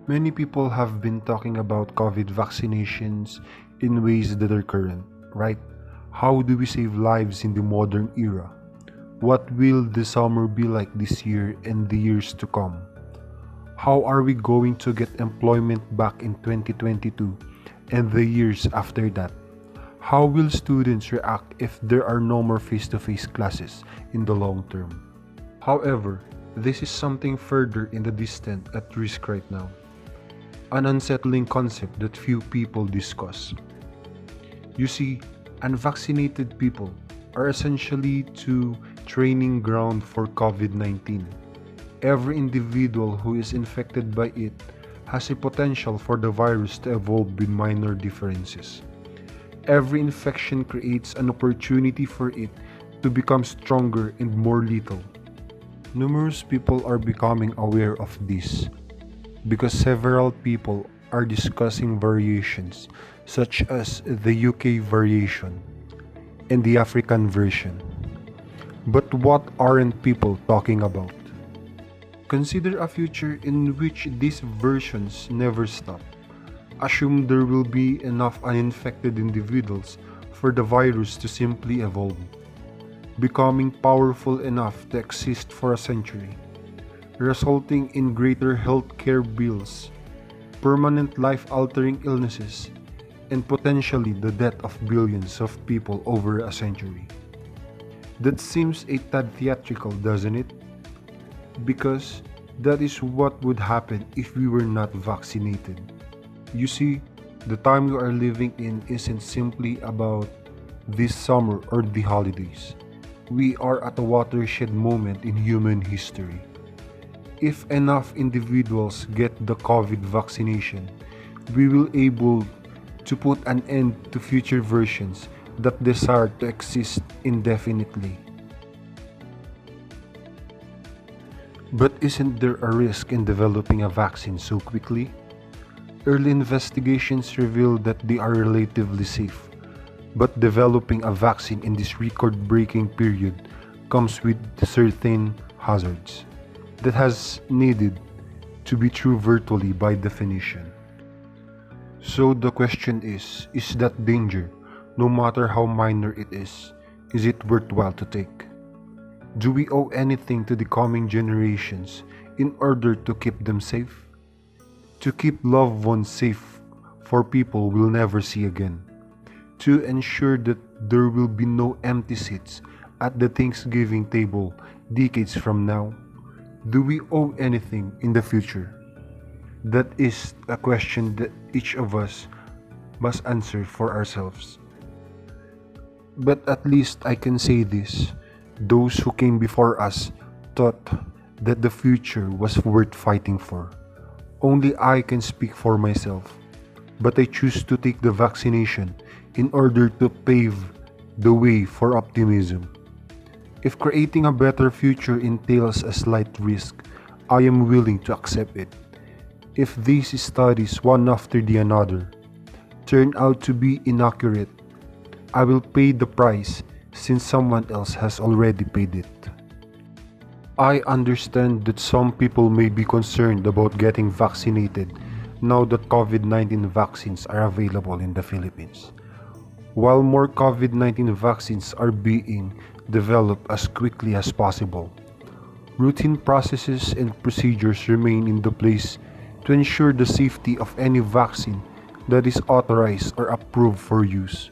Many people have been talking about COVID vaccinations in ways that are current, right? How do we save lives in the modern era? What will the summer be like this year and the years to come? How are we going to get employment back in 2022 and the years after that? How will students react if there are no more face-to-face classes in the long term? However, this is something further in the distant at risk right now. An unsettling concept that few people discuss. You see, unvaccinated people are essentially to training ground for COVID-19. Every individual who is infected by it has a potential for the virus to evolve with minor differences. Every infection creates an opportunity for it to become stronger and more lethal. Numerous people are becoming aware of this because several people are discussing variations such as the UK variation and the African version. But what aren't people talking about? Consider a future in which these versions never stop. Assume there will be enough uninfected individuals for the virus to simply evolve, becoming powerful enough to exist for a century, resulting in greater healthcare bills, permanent life-altering illnesses, and potentially the death of billions of people over a century. That seems a tad theatrical, doesn't it? Because that is what would happen if we were not vaccinated. You see, the time we are living in isn't simply about this summer or the holidays. We are at a watershed moment in human history. If enough individuals get the COVID vaccination, we will able to put an end to future versions that desire to exist indefinitely. But isn't there a risk in developing a vaccine so quickly? Early investigations reveal that they are relatively safe, but developing a vaccine in this record-breaking period comes with certain hazards that has needed to be true virtually by definition. So the question is that danger, no matter how minor it is it worthwhile to take? Do we owe anything to the coming generations in order to keep them safe? To keep loved ones safe for people we'll never see again? To ensure that there will be no empty seats at the Thanksgiving table decades from now? Do we owe anything in the future? That is a question that each of us must answer for ourselves. But at least I can say this: those who came before us thought that the future was worth fighting for. Only I can speak for myself, but I choose to take the vaccination in order to pave the way for optimism. If creating a better future entails a slight risk, I am willing to accept it. If these studies, one after the another, turn out to be inaccurate, I will pay the price since someone else has already paid it. I understand that some people may be concerned about getting vaccinated now that COVID-19 vaccines are available in the Philippines. While more COVID-19 vaccines are being developed as quickly as possible, routine processes and procedures remain in place to ensure the safety of any vaccine that is authorized or approved for use.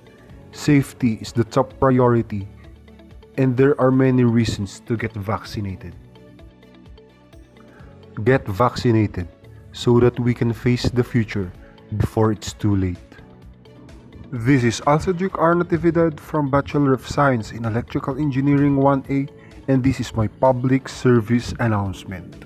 Safety is the top priority, and there are many reasons to get vaccinated. Get vaccinated so that we can face the future before it's too late. This is Zedrick Natividad from Bachelor of Science in Electrical Engineering 1A, and this is my public service announcement.